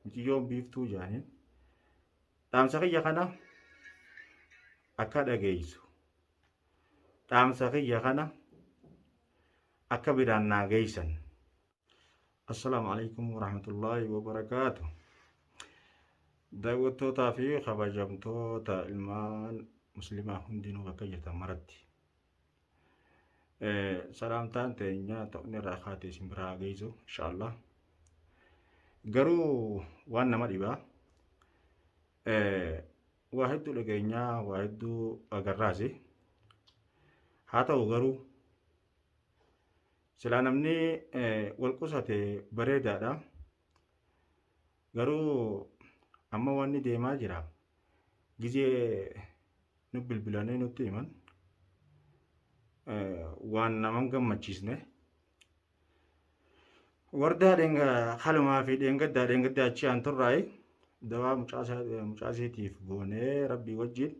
Miciyyoon biiftuu jaaniin dhaamsa kiyya kana akka dhageessu dhaamsa kiyya kana akka biraan naa geessan. Assalaamu alaikum warahmatullaahi wabarakaatu. Daawwattootaa fi kabajamtoota ilmaan musliimaa hundinuu bakka jirtan maratti salaamtaan teenya ta'uun irraa kaatee isin biraa geessu inshaallah. Garuu waan nama dhibaa waa hedduu dhageenyaa waa hedduu agarraasi. Haa ta'u garuu silaa namni wal qusate bareedaadha. Garuu amma wanni deemaa jira gizee nu bilbilanii nutti himan waan naman gammachiisne. Wardaa dhenga halumaa fi dhengaddaa achi aan turraayi dawaa mucaaseetiif goonee rabbii wajjin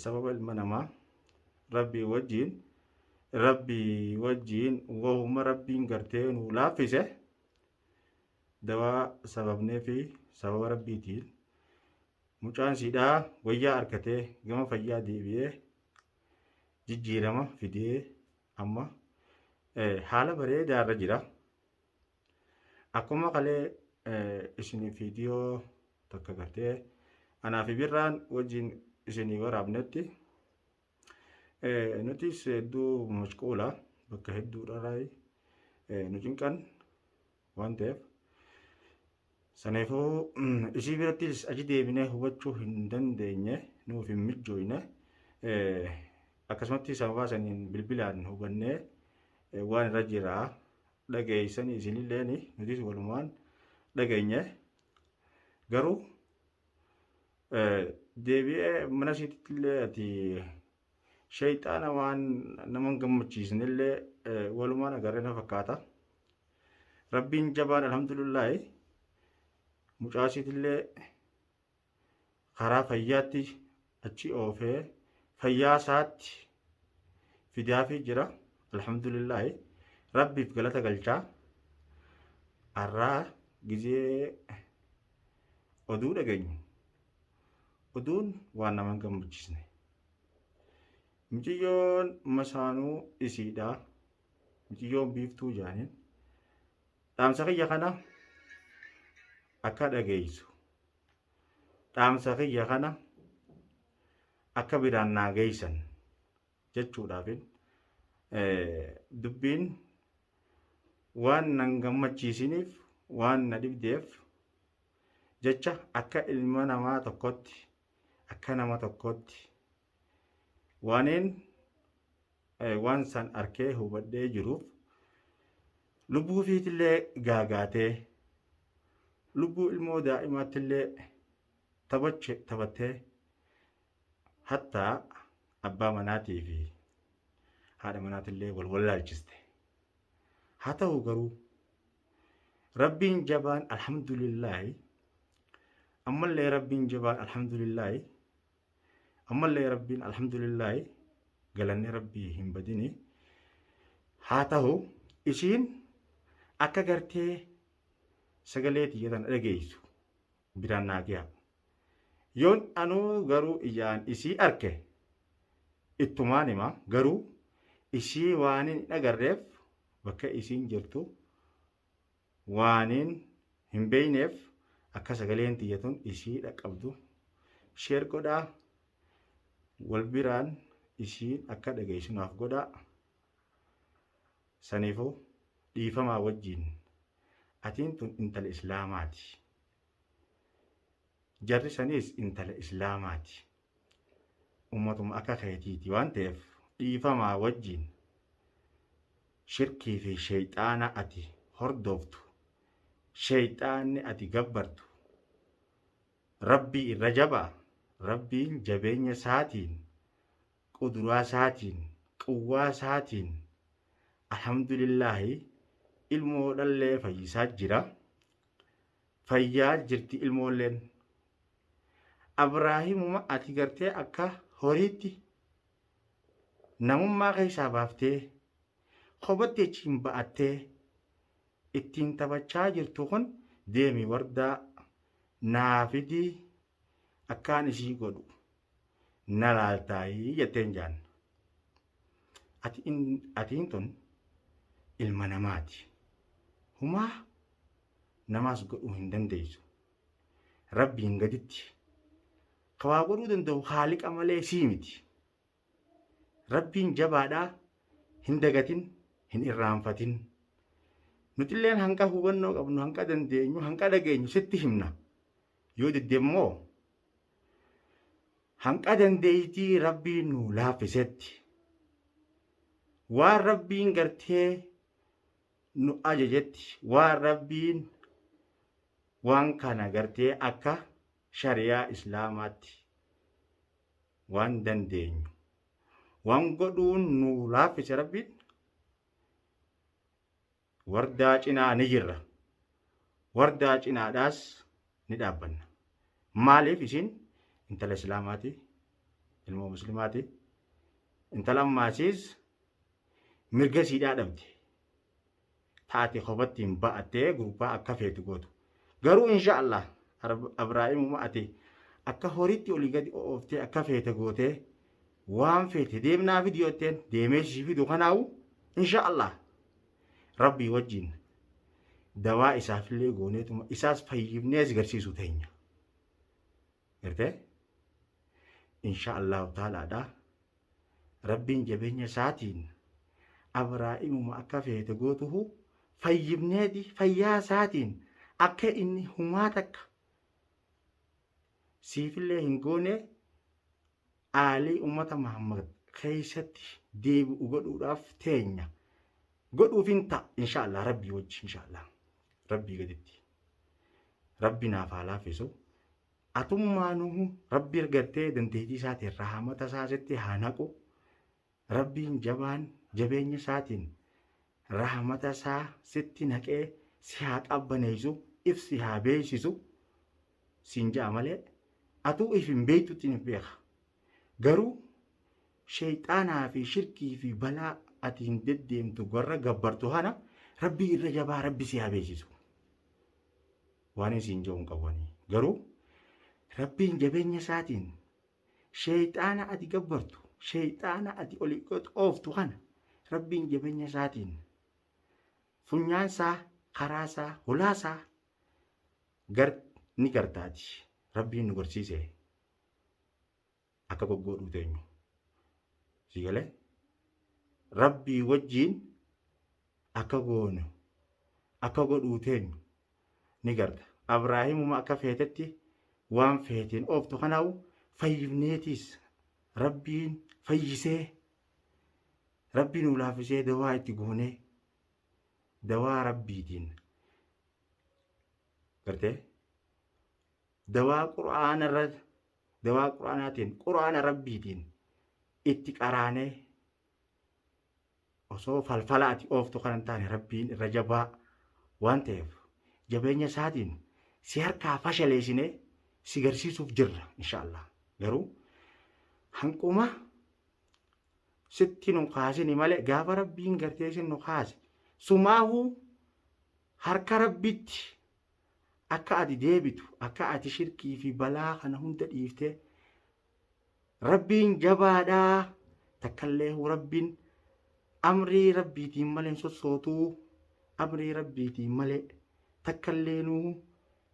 sababa ilma namaa rabbii wajjin wahuma rabbiin gartee nu laaffise dawaa sababnee fi sababa rabbiitiin mucaan siidhaa wayyaa arkatee gama fayyaa deebi'ee jijjiirama fidee amma haala bareedaa irra jira. Akkuma kalee isinii viidiyoo tokko gartee anaa fi birraan wajjin isinii waraabnetti nutis hedduu mashquula bakka hedduudhaa nu cinqan waan ta'eef saniifuu isii birattis achi deebinee hubachuu hin dandeenye nuuf hin mijjooyne akkasumatti sababaa saniin bilbilaan hubannee waan irra jiraa dhageessanii isinillee nutis walumaan dhageenye. Garuu deebi'ee mana isiittillee ati shayxaana waan naman gammachiisnillee walumaan agarree na fakkaata. Rabbiin jabaan alhamdulillahi mucaa isiitillee karaa fayyaatti achi oofee fayyaa isaatti fidaafii jira alhamdulillahi. Rabbiif galata galchaa. Arraa gizee oduu dhageenyu oduun waan naman gammachiisne. Miciyyoon masaanuu isiidha. Miciyyoon biiftuu jaaniin dhaamsa kiyya kana akka dhageessu dhaamsa kiyya kana akka biraan naa geessan jechuudhaafin dubbiin waan nan gammachiisiniif waan na dhibdeef jecha akka ilma namaa tokkotti akka nama tokkotti waan san arkee hubadhee jiruuf lubbuu fiitillee gaagaatee lubbuu ilmoo daa'imaattillee taphattee hattaa abbaa manaatii fi haadha manaatillee wal wallaalchiste. Haa ta'u garuu rabbiin jabaan alhamdulillahi ammallee rabbiin jabaan alhamdulillahi ammallee rabbiin alhamdulillahi galanni rabbii hin badini. Haa ta'u isiin akka gartee sagalee tiyyatan dhageessu biraan naa ga'a. Yoon anuu garuu ijaan isii arke ittumaan hima. Garuu isii waanin hin agarreef bakka isiin jirtu waanin hin beeyneef akka sagaleen tiyyatun isii dhaqqabdu sheer godhaa wal biraan isiin akka dhageessunaaf godhaa. Saniifuu dhiifamaa wajjin atiin tun intala islaamaati. Jarri saniis intala islaamaati. Ummatuma akka keetiiti waan ta'eef dhiifamaa wajjin shirkii fi shayxaana ati hordoftu shayxaanni ati gabbartu rabbii irra jabaa. Rabbiin jabeenya isaatiin quduraa isaatiin quwwaa isaatiin alhamdulillahi ilmoodhallee fayyisaa jira. Fayyaa jirti ilmoolleen. Abraahimuma ati gartee akka horiitti namummaa keessaa baaftee kobattee achiin ba'attee ittiin taphachaa jirtu kun deemi wardaa naa fidi akkaan isii godhu na laaltaayii jetteen jaan. Atiin tun ilma namaati. Humaa namaas godhuu hin dandeessu. Rabbiin gaditti kawaa godhuu danda'u haaliqa malee sii miti. Rabbiin jabaadhaa, hin dagatin, hin irraanfatin. Nutilleen hanqa hubannoo qabnu, hanqa dandeenyu, hanqa dhageenyu sitti himna. Yoo deddeemmoo hanqa dandeeytii Rabbiin nu laaffisetti. Waan Rabbiin gartee nu ajajetti, waan Rabbiin waan kana gartee akka shariyaa islaamaatti waan dandeenyu waan godhuun nu laaffise Rabbiin wardaa cinaa ni jirra. Wardaa cinaadhaas ni dhaabbanna. Maaliif isin intala islaamaati, ilmoo muslimaati, intala ammaasiis mirga siidhaa dhabde. Taate kophattiin ba'attee gurbaa akka feetu gootu. Garuu inshaallah Abrahaamuma ati akka horiitti olii gadi ooftee akka feete gootee waan feete deemnaa fidiyootteen deemee si fidu kanaawu inshaallah Rabbii wajjin dawaa isaafillee gooneetuma isaas fayyifnees garsiisu teenya. Gartee inshaallah taalaadhaa Rabbiin jabeenya isaatiin Abrahaamuma akka feete gootuhu fayyifneeti fayyaa isaatiin akka inni humaa takka siifillee hin goone aalii ummata Muhammad keessatti deebi'u godhuudhaaf teenya. Godhuufin ta'a inshaallah Rabbii wajji inshaallah Rabbii gaditti. Rabbi naaf haa laaffisu. Atummaanuu Rabbi argattee dandeettii isaatiin rahamata isaatti haa naqu. Rabbiin jabaan jabeenya isaatiin rahamata isaa sitti naqee si haa qabbaneessu, ifsi haa beeksisu. Siin ja'a malee atuu if hin beektutti hin beeka. Garuu shayxaanaa fi shirkii fi balaa ati hin deddeemtu warra gabbartu kana Rabbii irra jabaa Rabbi si haa beeksisu. Waan isin jedhuun qabanii. Garuu Rabbiin jabeenya isaatiin shayxaana ati gabbartu, shayxaana ati olii ooftu kana Rabbiin jabeenya isaatiin funyaansaa, karaasaa, hulaasaa ni gartaati. Rabbiin nu garsiise akka goggoodhuu teenyu. Si galee Rabbii wajjiin akka goonu akka godhuu teenyu ni garta. Abrahaamuma akka feetetti waan feetiin ooftu kanaawu fayyifneetis Rabbiin fayyisee Rabbiin nu laaffisee dawaa itti goonee dawaa Rabbiitiin gartee dawaa quraanaatiin quraana Rabbiitiin itti qaraanee osoo falfalaati ooftu kan hin taane Rabbiin irra jabaa waan ta'eef jabeenya isaatiin si harkaa fashaleessinee si garsiisuuf jirra inshaallah. Garuu hanquma sitti nu kaasini malee gaafa Rabbiin gartee sin nu kaase sumaahuu harka Rabbitti akka ati deebitu, akka ati shirkii fi balaa kana hunda dhiiftee Rabbiin jabaadhaa takkallee Rabbiin amrii Rabbiitiin malee sossootuu amrii Rabbiitiin malee takkallee nuu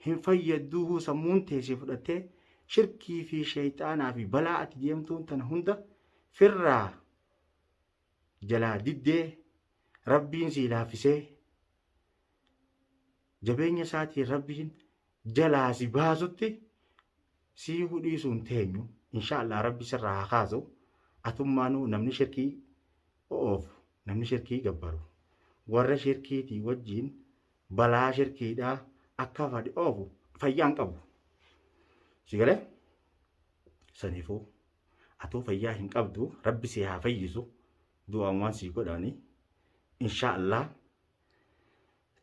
hin fayyaduu sammuun teessee fudhattee shirkii fi shayxaanaa fi balaa ati deemtuun tana hunda firraa jalaa diddee Rabbiin si laaffisee jabeenya isaatiin Rabbiin jalaa si baasutti si hudhiisuun teenyu inshaallah Rabbi sirraa haa kaasu. Atummaanuu namni shirkii oofu, namni shirkii gabbaru warra shirkiitii wajjiin balaa shirkiidhaa akka fadhi oofu fayyaan qabu. Si galee saniifuu atuu fayyaa hin qabdu Rabbi si haa fayyisu du'aan waan sii godhanii inshaallah.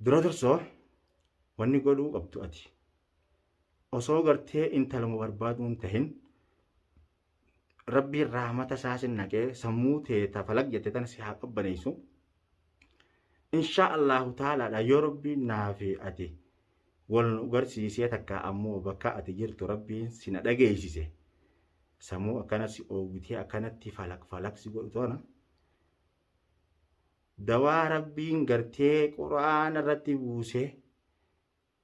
Dura dursoo wanni godhuu qabdu ati osoo gartee intaluma barbaaduun tahin Rabbiin rahmata isaa sin naqee sammuu teeta falag jette tana si haa qabbaneessu inshaallahu taalaadha. Yoo Rabbiin naafi ati wal nu garsiisee takka ammoo bakka ati jirtu rabbiin sina dhageessise sammuu akkanas oogutee akkanatti falaqsi godhu toona dawaa rabbiin gartee quraana irratti buusee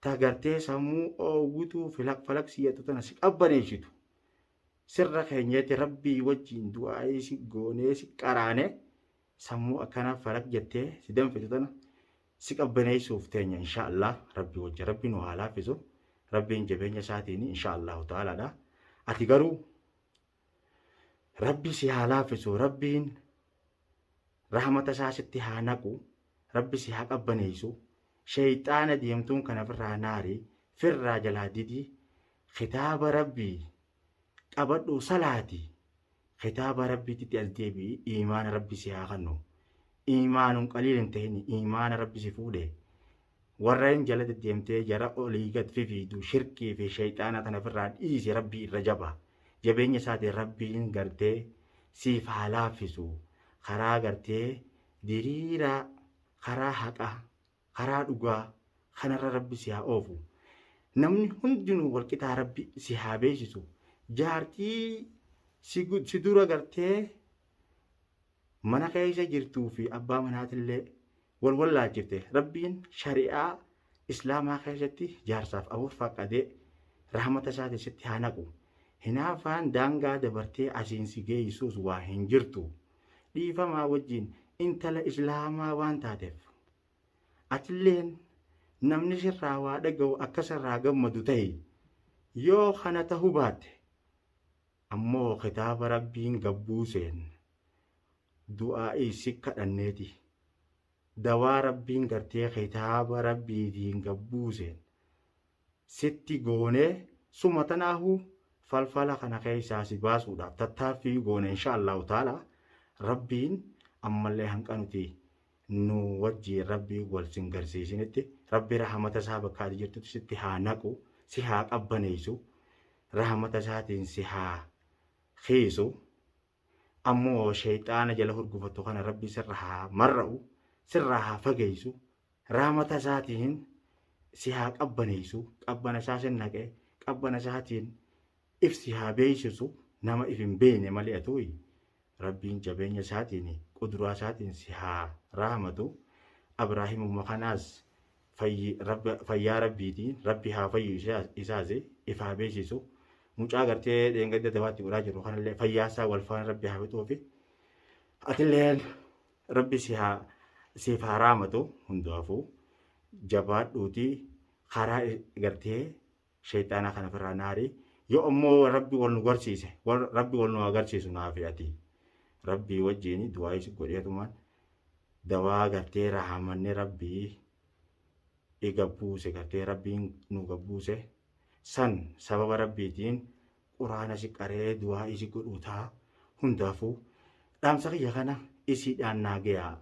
ta gartee sammuu oogutuu falaqsi jettu tana si qabbaneessitu sirra keenyatti rabbii wajjin du'aa si goonee si qaraane sammuu akkana falaq jettee si danfitu tana si qabbaneessuuf teenya inshaallah rabbii wajjin rabbii nu haa laaffisu rabbiin jabeenya isaatiin inshaallah ta'aladha ati garuu rabbi si haa laaffisu rabbiin rahmata isaa sitti haa naqu rabbi si haa qabbaneessu shayxaana deemtuun kana firraa naari firraa jalaa didii kitaaba rabbii qabadhu salaati kitaaba rabbiitti as deebi'i iimaana rabbi si haa kennu iimaanun qaliilin ta'in iimaana rabbi si fuudhe warreen jala deddeemtee jara olii gad fifiidu shirkii fi shayxaana kana firraa dhiisi rabbii irra jaba jabeenya isaatiin rabbiin gartee siif haa laaffisu karaa gartee diriiraa karaa haqaa karaa dhugaa kanarra rabbi si haa oofu namni hundinuu walqixaa rabbi si haa beeksisu jaartii si dura gartee mana keessa jirtuu fi abbaa manaatillee wal wallaachifte rabbiin shari'aa islaamaa keessatti jaarsaaf afuuffaa qadee rahmata isaati sitti haa naqu hinaafaan daangaa dabartee asiin si geessuus waa hin jirtu dhiifamaa wajjin intala islaamaa waan taateef atilleen namni sirraa waa dhaga'u akka sirraa gammadu ta'e yoo kana ta'uu baatte ammoo kitaaba rabbiin gabbuuseen du'aa si kadhanneeti dawaa rabbiin gartee kitaaba rabbiitiin gabbuuseen sitti goonee suma tanaahu falfala kana keessaa si baasuudhaaf tattaaffii goone inshaallahu ta'ala rabbiin ammallee hanqanuti nu wajjiin rabbii wal sin garsiisinitti rabbi rahmata isaa bakka ati jirtutti sitti haa naqu si haa qabbaneessu rahmata isaatiin si haa khiisu ammoo shayxaana jala hurgufattu kana rabbi sirra haa marra'u sirra haa fageessu rahmata isaatiin si haa qabbaneessu qabbana isaa sin naqee qabbana isaatiin if si haa beeksisu nama if hin beekne malee atuuyi rabbiin jabeenya isaatiin quduraa isaatiin si haa rahmatu abraahimuma kanaas fayyaa rabbiitiin rabbi haa fayyu isaas if haa beeksisu mucaa gartee dheengadda dabaatti godhaa jiru kanallee fayyaasaa wal faana rabbi haa fixuufi atilleen rabbi siif haa rahmatu hundaafuu jabaadhuutii karaa gartee shayxaana kana firraa naarii yoo ammoo rabbi wal nu garsiise rabbi wal nu agarsiisu naafi ati rabbii wajjiin du'aa isi godheetumaan dawaa gartee rahamanne rabbii igabbuuse gartee rabbiin nu gabbuuse san sababa rabbiitiin quraana si qaree du'aa isi godhuutaa hundaafuu dhaamsa kiyya kana isiidhaan naageyaa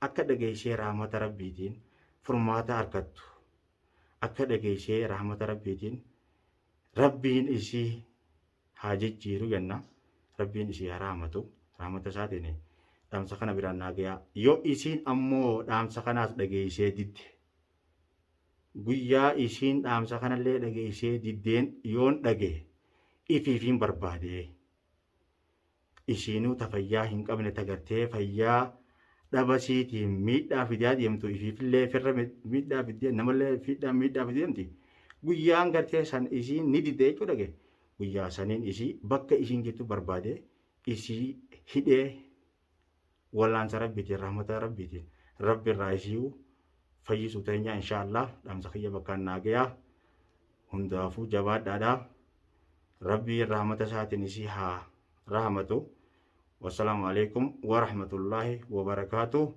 akka dhageessee rahmata rabbiitiin furmaata argattu akka dhageessee rahmata rabbiitiin rabbiin isii haa jijjiiru jenna rabbiin isii haa rahmatu rahmata isaatiin dhaamsa kana biraan naageyaa yoo isiin ammoo dhaamsa kanaas dhageessee didde guyyaa isiin dhaamsa kanallee dhageessee diddeen yoon dhage ifiifiin barbaade isiinuu ta fayyaa hin qabne tagartee fayyaa dhabasiitiin miidhaa fidaa deemtu ifiifillee firra miidhaa fidee namallee miidhaa fideemti guyyaan gartee san isiin ni didde jechuu dhage guyyaa saniin isii bakka isiin jirtu barbaade isii hidhee wallaansa rabbiitiin rahmata rabbiitiin rabbi irraa isii fayyisu teenya inshaallah dhaamsa kiyya bakkaan naageyaa hundaafuu jabaadhaadha rabbii rahmata isaatiin isii haa rahmatu wassalaamu alaikum wa rahmatullahi wa barakaatuh